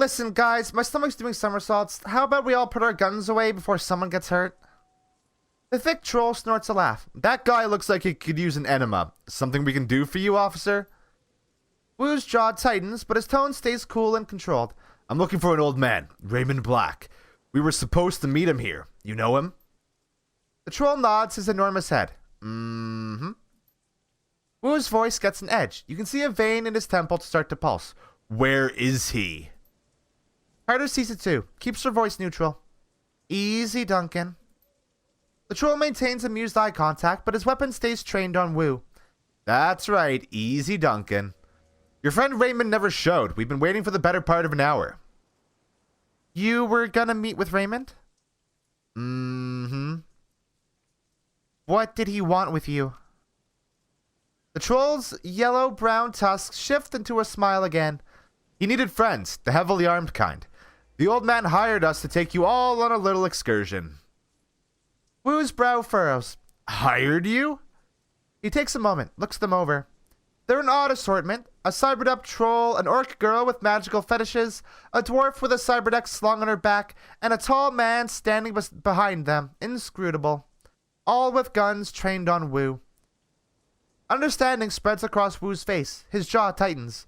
Listen, guys, my stomach's doing somersaults. How about we all put our guns away before someone gets hurt? The thick troll snorts a laugh. That guy looks like he could use an enema. Something we can do for you, officer? Wu's jaw tightens, but his tone stays cool and controlled. I'm looking for an old man, Raymond Black. We were supposed to meet him here. You know him? The troll nods his enormous head. Mm-hmm. Wu's voice gets an edge. You can see a vein in his temple start to pulse. Where is he? Carter sees it too. Keeps her voice neutral. Easy, Duncan. The troll maintains amused eye contact, but his weapon stays trained on Wu. That's right, easy, Duncan. Your friend Raymond never showed. We've been waiting for the better part of an hour. You were gonna meet with Raymond? Mm-hmm. What did he want with you? The troll's yellow-brown tusks shift into a smile again. He needed friends, the heavily armed kind. The old man hired us to take you all on a little excursion. Wu's brow furrows. Hired you? He takes a moment, looks them over. They're an odd assortment. A cyberduck troll, an orc girl with magical fetishes, a dwarf with a cyberdeck slung on her back, and a tall man standing behind them, inscrutable. All with guns trained on Wu. Understanding spreads across Wu's face. His jaw tightens.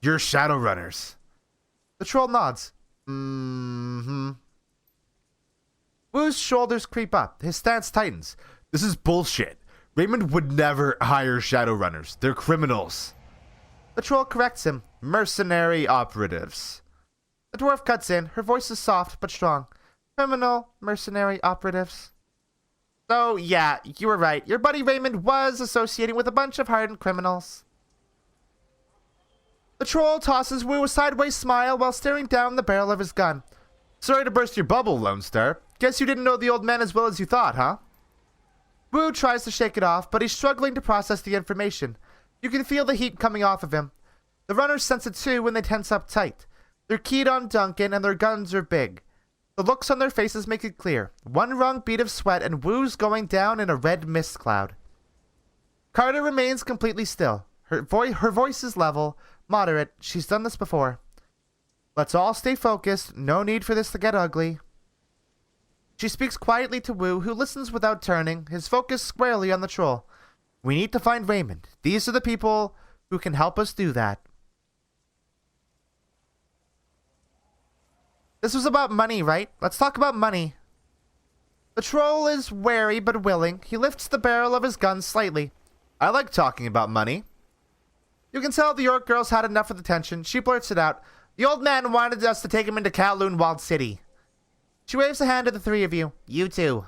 You're Shadowrunners. The troll nods. Mm-hmm. Wu's shoulders creep up. His stance tightens. This is bullshit. Raymond would never hire Shadowrunners. They're criminals. The troll corrects him. Mercenary operatives. The dwarf cuts in. Her voice is soft but strong. Criminal, mercenary operatives. So, yeah, you were right. Your buddy Raymond was associating with a bunch of hardened criminals. The troll tosses Wu a sideways smile while staring down the barrel of his gun. Sorry to burst your bubble, Lone Star. Guess you didn't know the old man as well as you thought, huh? Wu tries to shake it off, but he's struggling to process the information. You can feel the heat coming off of him. The runners sense it too when they tense up tight. They're keyed on Duncan and their guns are big. The looks on their faces make it clear. One wrong bead of sweat and Wu's going down in a red mist cloud. Carter remains completely still. Her voice is level, moderate. She's done this before. Let's all stay focused. No need for this to get ugly. She speaks quietly to Wu, who listens without turning, his focus squarely on the troll. We need to find Raymond. These are the people who can help us do that. This was about money, right? Let's talk about money. The troll is wary but willing. He lifts the barrel of his gun slightly. I like talking about money. You can tell the orc girl's had enough of the tension. She blurts it out. The old man wanted us to take him into Kowloon Walled City. She waves a hand at the three of you. You too.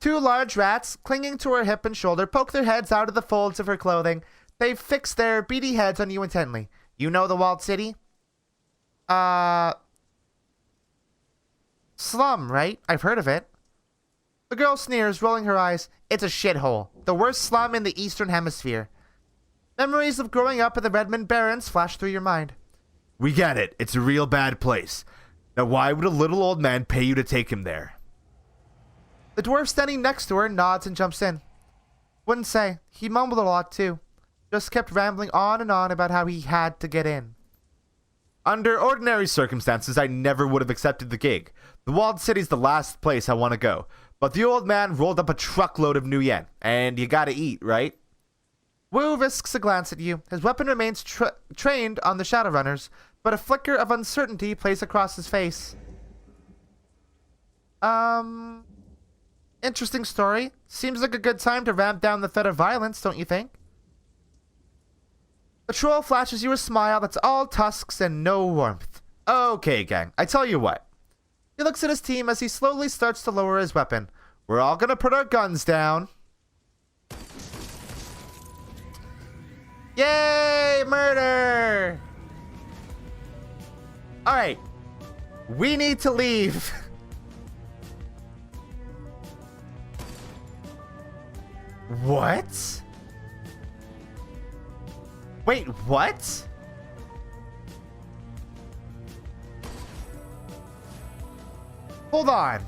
Two large rats, clinging to her hip and shoulder, poke their heads out of the folds of her clothing. They've fixed their beady heads on you intently. You know the Walled City? Slum, right? I've heard of it. The girl sneers, rolling her eyes. It's a shithole. The worst slum in the Eastern Hemisphere. Memories of growing up in the Redmond Barrens flash through your mind. We get it. It's a real bad place. Now why would a little old man pay you to take him there? The dwarf standing next to her nods and jumps in. Wouldn't say. He mumbled a lot too. Just kept rambling on and on about how he had to get in. Under ordinary circumstances, I never would have accepted the gig. The Walled City's the last place I want to go. But the old man rolled up a truckload of new yen. And you gotta eat, right? Wu risks a glance at you. His weapon remains trained on the Shadowrunners, but a flicker of uncertainty plays across his face. Interesting story. Seems like a good time to ramp down the threat of violence, don't you think? The troll flashes you a smile that's all tusks and no warmth. Okay, gang. I tell you what. He looks at his team as he slowly starts to lower his weapon. We're all gonna put our guns down. Yay! Murder! Alright. We need to leave. What? Wait, what? Hold on.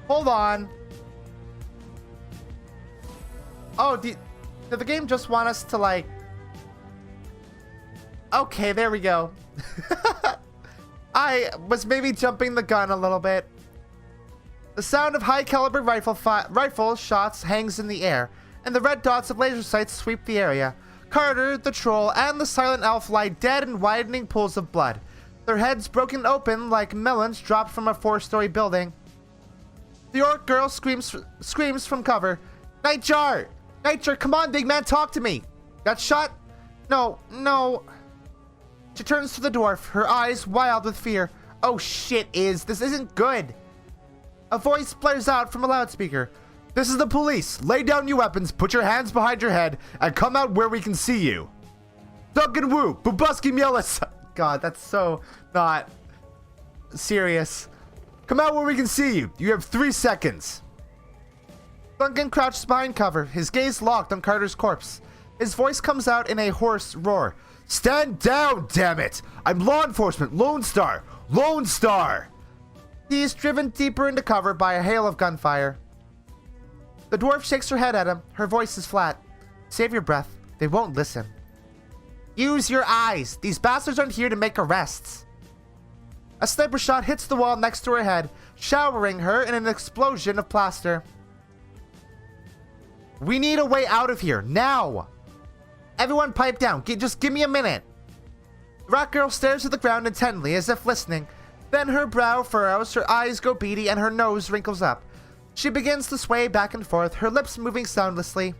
Hold on. Oh, Did the game just want us to, like... Okay, there we go. I was maybe jumping the gun a little bit. The sound of high-caliber rifle shots hangs in the air, and the red dots of laser sights sweep the area. Carter, the troll, and the silent elf lie dead in widening pools of blood. Their heads broken open like melons dropped from a 4-story building. The orc girl screams from cover. Nightjar! Nightjar, come on, big man, talk to me! Got shot? No. She turns to the dwarf, her eyes wild with fear. Oh shit, this isn't good. A voice blares out from a loudspeaker. This is the police. Lay down your weapons, put your hands behind your head, and come out where we can see you. Duncan Wu, Bubuski Mielis. God, that's so not serious. Come out where we can see you. You have 3 seconds. Duncan crouches behind cover, his gaze locked on Carter's corpse. His voice comes out in a hoarse roar. Stand down, damn it! I'm law enforcement, Lone Star! Lone Star! He is driven deeper into cover by a hail of gunfire. The dwarf shakes her head at him, her voice is flat. Save your breath, they won't listen. Use your eyes, these bastards aren't here to make arrests. A sniper shot hits the wall next to her head, showering her in an explosion of plaster. We need a way out of here, now! Everyone pipe down. Just give me a minute. The rat girl stares at the ground intently as if listening. Then her brow furrows, her eyes go beady, and her nose wrinkles up. She begins to sway back and forth, her lips moving soundlessly.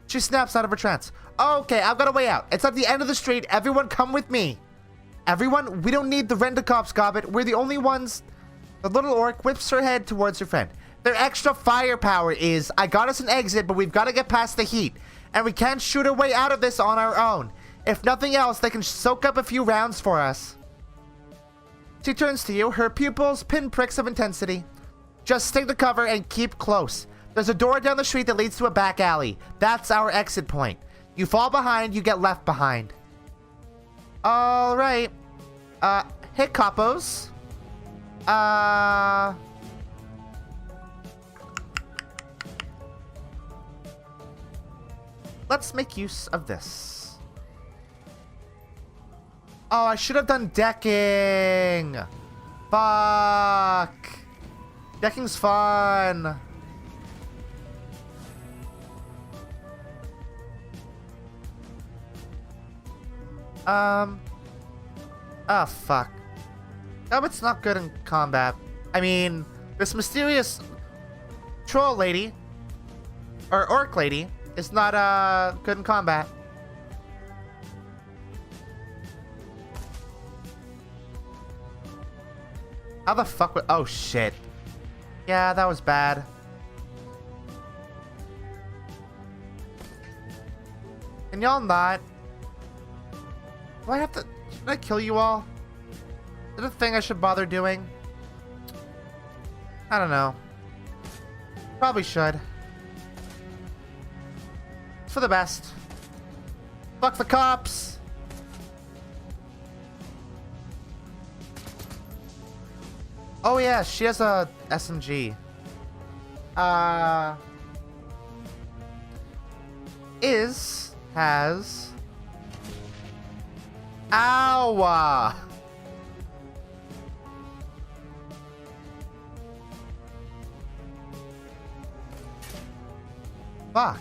She snaps out of her trance. Okay, I've got a way out. It's at the end of the street. Everyone come with me. Everyone, we don't need the rent-a-cops, Gobbet. We're the only ones. The little orc whips her head towards her friend. Their extra firepower is, I got us an exit, but we've got to get past the heat. And we can't shoot our way out of this on our own. If nothing else, they can soak up a few rounds for us. She turns to you, her pupils pinpricks of intensity. Just stick to cover and keep close. There's a door down the street that leads to a back alley. That's our exit point. You fall behind, you get left behind. Alright. Hit capos. Let's make use of this. Oh, I should have done decking. Fuck. Decking's fun. Oh, fuck. Gobbet's not good in combat. I mean, this mysterious troll lady, or orc lady, is not, good in combat. How the fuck would... Oh, shit. Yeah, that was bad. Can y'all not? Do I have to... Should I kill you all? Is it a thing I should bother doing? I don't know. Probably should. It's for the best. Fuck the cops! Oh yeah, she has a SMG. Has... Ow! Fuck.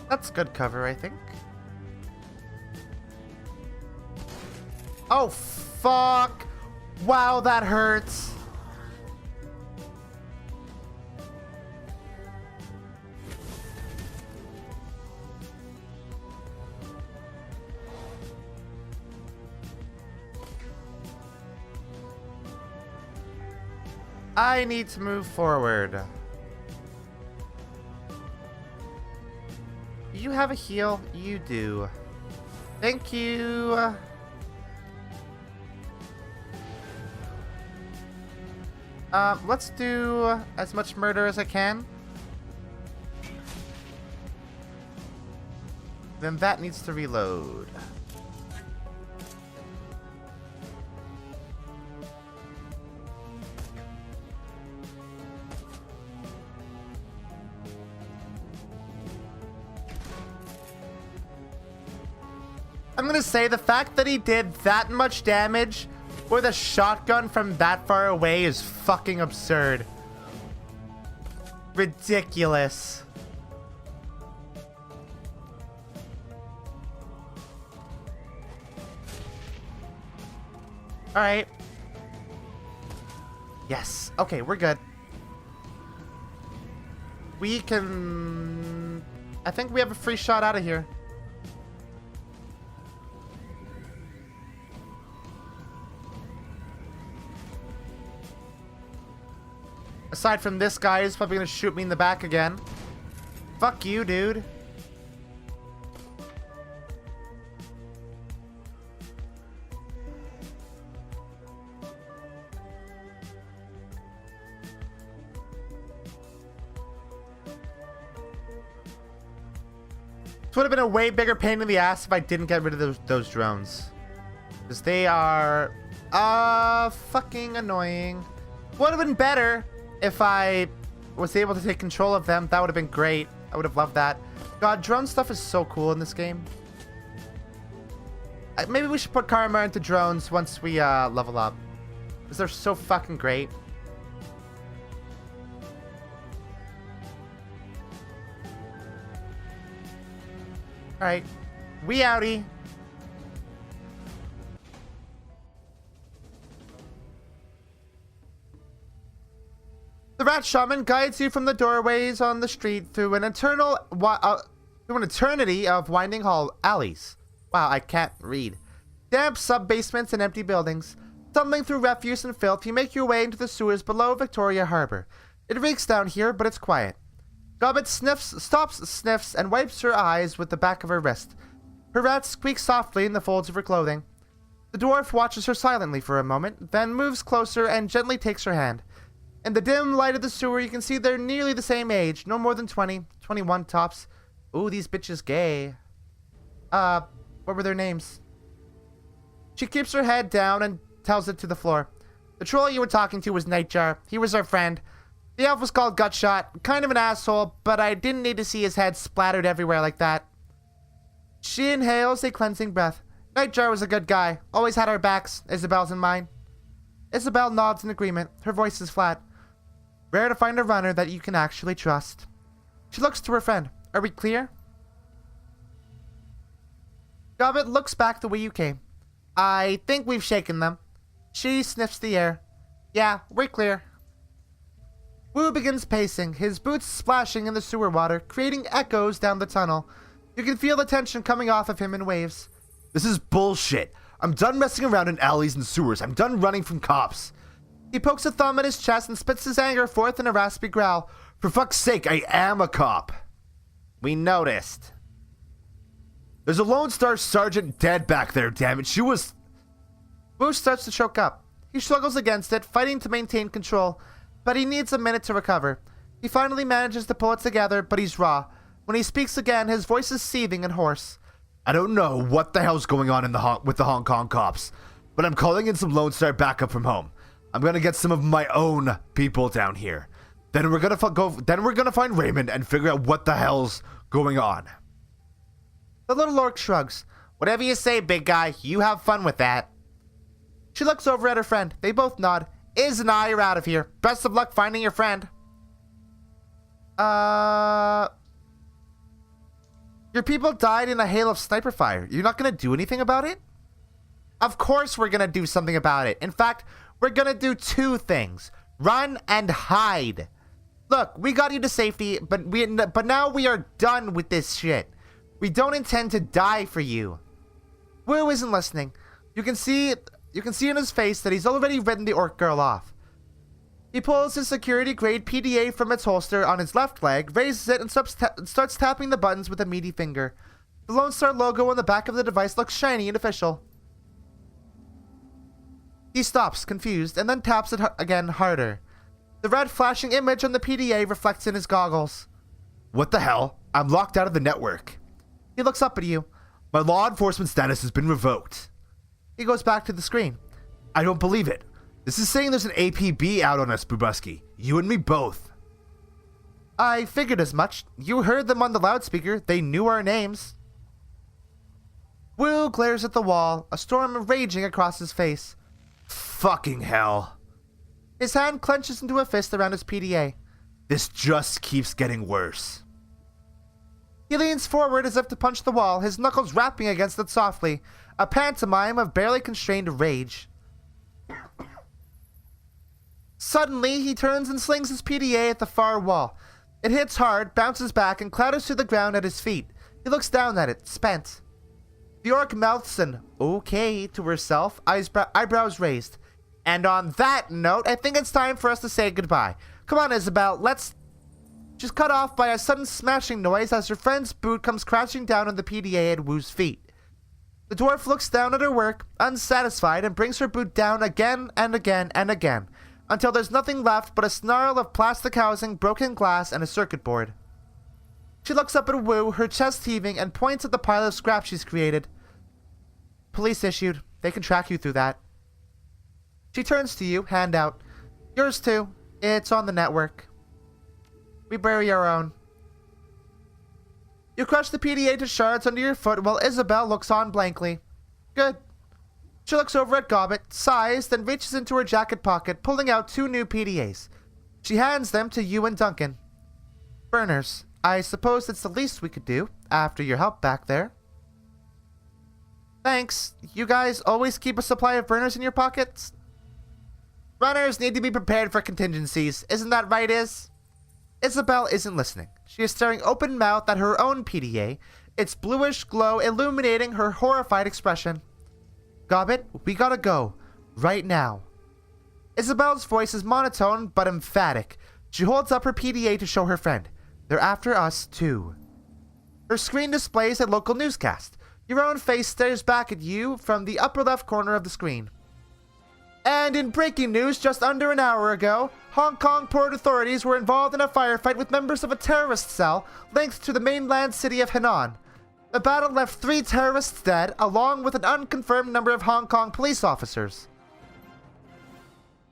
That's good cover, I think. Oh, fuck. Wow, that hurts. I need to move forward. You have a heal? You do. Thank you. Let's do as much murder as I can. Then that needs to reload. I'm gonna say the fact that he did that much damage with a shotgun from that far away is fucking absurd. Ridiculous. Alright. Yes. Okay, we're good. We can... I think we have a free shot out of here. Aside from this guy who's probably gonna shoot me in the back again. Fuck you, dude. This would have been a way bigger pain in the ass if I didn't get rid of those drones. Because they are... fucking annoying. Would have been better if I was able to take control of them. That would have been great. I would have loved that. God, drone stuff is so cool in this game. Maybe we should put karma into drones once we level up. Because they're so fucking great. Alright. We outie. The rat shaman guides you from the doorways on the street through an eternity of winding alleys. Wow, I can't read. Damp sub-basements and empty buildings. Stumbling through refuse and filth, you make your way into the sewers below Victoria Harbor. It reeks down here, but it's quiet. Gobbet sniffs, and wipes her eyes with the back of her wrist. Her rat squeaks softly in the folds of her clothing. The dwarf watches her silently for a moment, then moves closer and gently takes her hand. In the dim light of the sewer, you can see they're nearly the same age. No more than 20, 21 tops. Ooh, these bitches gay. What were their names? She keeps her head down and tells it to the floor. The troll you were talking to was Nightjar. He was our friend. The elf was called Gutshot. Kind of an asshole, but I didn't need to see his head splattered everywhere like that. She inhales a cleansing breath. Nightjar was a good guy. Always had our backs, Isabel's and mine. Isabel nods in agreement. Her voice is flat. Rare to find a runner that you can actually trust. She looks to her friend. Are we clear? Gobbet looks back the way you came. I think we've shaken them. She sniffs the air. Yeah, we're clear. Wu begins pacing, his boots splashing in the sewer water, creating echoes down the tunnel. You can feel the tension coming off of him in waves. This is bullshit. I'm done messing around in alleys and sewers. I'm done running from cops. He pokes a thumb at his chest and spits his anger forth in a raspy growl. For fuck's sake, I am a cop. We noticed. There's a Lone Star Sergeant dead back there, damn it. She was... Wu starts to choke up. He struggles against it, fighting to maintain control, but he needs a minute to recover. He finally manages to pull it together, but he's raw. When he speaks again, his voice is seething and hoarse. I don't know what the hell's going on with the Hong Kong cops, but I'm calling in some Lone Star backup from home. I'm gonna get some of my own people down here. Then we're gonna find Raymond and figure out what the hell's going on. The little orc shrugs. Whatever you say, big guy. You have fun with that. She looks over at her friend. They both nod. Iz and I are out of here. Best of luck finding your friend. Your people died in a hail of sniper fire. You're not gonna do anything about it? Of course we're gonna do something about it. In fact, we're gonna do two things. Run and hide. Look, we got you to safety, but now we are done with this shit. We don't intend to die for you. Wu isn't listening. You can see in his face that he's already written the orc girl off. He pulls his security-grade PDA from its holster on his left leg, raises it, and starts tapping the buttons with a meaty finger. The Lone Star logo on the back of the device looks shiny and official. He stops, confused, and then taps it again harder. The red flashing image on the PDA reflects in his goggles. What the hell? I'm locked out of the network. He looks up at you. My law enforcement status has been revoked. He goes back to the screen. I don't believe it. This is saying there's an APB out on us, Bubuski. You and me both. I figured as much. You heard them on the loudspeaker. They knew our names. Wu glares at the wall, a storm raging across his face. Fucking hell. His hand clenches into a fist around his PDA. This just keeps getting worse. He leans forward as if to punch the wall, his knuckles rapping against it softly, a pantomime of barely constrained rage. Suddenly, he turns and slings his PDA at the far wall. It hits hard, bounces back, and clatters to the ground at his feet. He looks down at it, spent. The orc mouths an okay to herself, eyebrows raised. And on that note, I think it's time for us to say goodbye. Come on, Isabel, let's... She's cut off by a sudden smashing noise as her friend's boot comes crashing down on the PDA at Wu's feet. The dwarf looks down at her work, unsatisfied, and brings her boot down again and again and again, until there's nothing left but a snarl of plastic housing, broken glass, and a circuit board. She looks up at Wu, her chest heaving, and points at the pile of scrap she's created. Police issued. They can track you through that. She turns to you, hand out. Yours too. It's on the network. We bury our own. You crush the PDA to shards under your foot while Isabel looks on blankly. Good. She looks over at Gobbet, sighs, then reaches into her jacket pocket, pulling out 2 new PDAs. She hands them to you and Duncan. Burners. I suppose it's the least we could do, after your help back there. Thanks. You guys always keep a supply of burners in your pockets? Runners need to be prepared for contingencies. Isn't that right, Is? Isabel isn't listening. She is staring open-mouthed at her own PDA, its bluish glow illuminating her horrified expression. Gobbet, we gotta go. Right now. Isabel's voice is monotone but emphatic. She holds up her PDA to show her friend. They're after us, too. Her screen displays a local newscast. Your own face stares back at you from the upper left corner of the screen. And in breaking news just under an hour ago, Hong Kong port authorities were involved in a firefight with members of a terrorist cell linked to the mainland city of Henan. The battle left 3 terrorists dead, along with an unconfirmed number of Hong Kong police officers.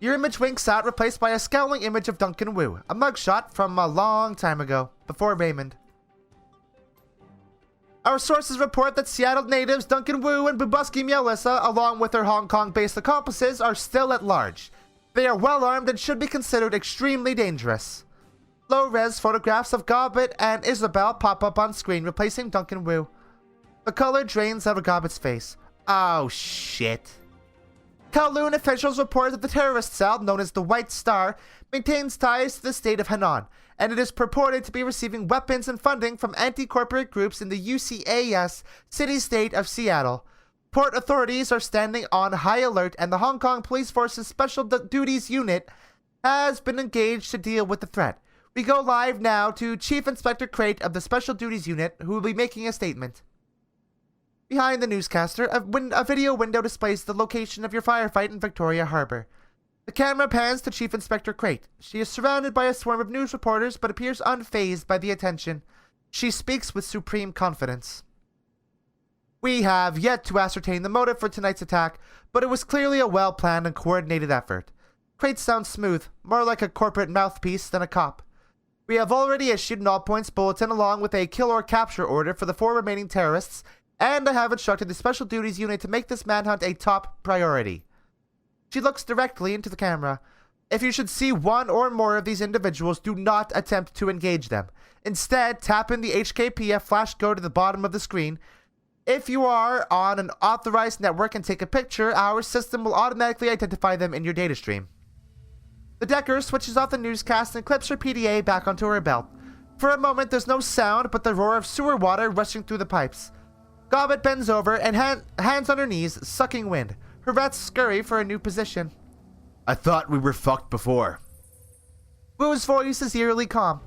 Your image winks out, replaced by a scowling image of Duncan Wu, a mugshot from a long time ago, before Raymond. Our sources report that Seattle natives Duncan Wu and Bubuski Mielissa, along with their Hong Kong-based accomplices, are still at large. They are well armed and should be considered extremely dangerous. Low-res photographs of Gobbet and Isabel pop up on screen, replacing Duncan Wu. The color drains out of Gobbet's face. Oh, shit. Kowloon officials report that the terrorist cell, known as the White Star, maintains ties to the state of Henan, and it is purported to be receiving weapons and funding from anti-corporate groups in the UCAS city-state of Seattle. Port authorities are standing on high alert, and the Hong Kong Police Force's Special Duties Unit has been engaged to deal with the threat. We go live now to Chief Inspector Crate of the Special Duties Unit, who will be making a statement. Behind the newscaster, a video window displays the location of your firefight in Victoria Harbor. The camera pans to Chief Inspector Crate. She is surrounded by a swarm of news reporters, but appears unfazed by the attention. She speaks with supreme confidence. We have yet to ascertain the motive for tonight's attack, but it was clearly a well-planned and coordinated effort. Crate sounds smooth, more like a corporate mouthpiece than a cop. We have already issued an all-points bulletin along with a kill or capture order for the 4 remaining terrorists, and I have instructed the Special Duties Unit to make this manhunt a top priority. She looks directly into the camera. If you should see one or more of these individuals, do not attempt to engage them. Instead, tap in the HKPF flash code at the bottom of the screen. If you are on an authorized network and take a picture, our system will automatically identify them in your data stream. The Decker switches off the newscast and clips her PDA back onto her belt. For a moment, there's no sound but the roar of sewer water rushing through the pipes. Gobbet bends over and hands on her knees, sucking wind. Her rats scurry for a new position. I thought we were fucked before. Wu's voice is eerily calm.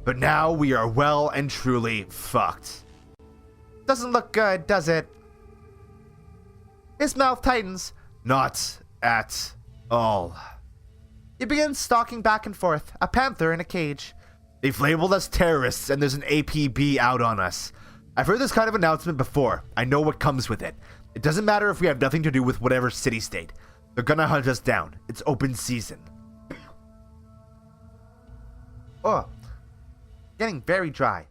But now we are well and truly fucked. Doesn't look good, does it? His mouth tightens. Not at all. He begins stalking back and forth, a panther in a cage. They've labeled us terrorists and there's an APB out on us. I've heard this kind of announcement before. I know what comes with it. It doesn't matter if we have nothing to do with whatever city-state. They're gonna hunt us down. It's open season. Oh, getting very dry.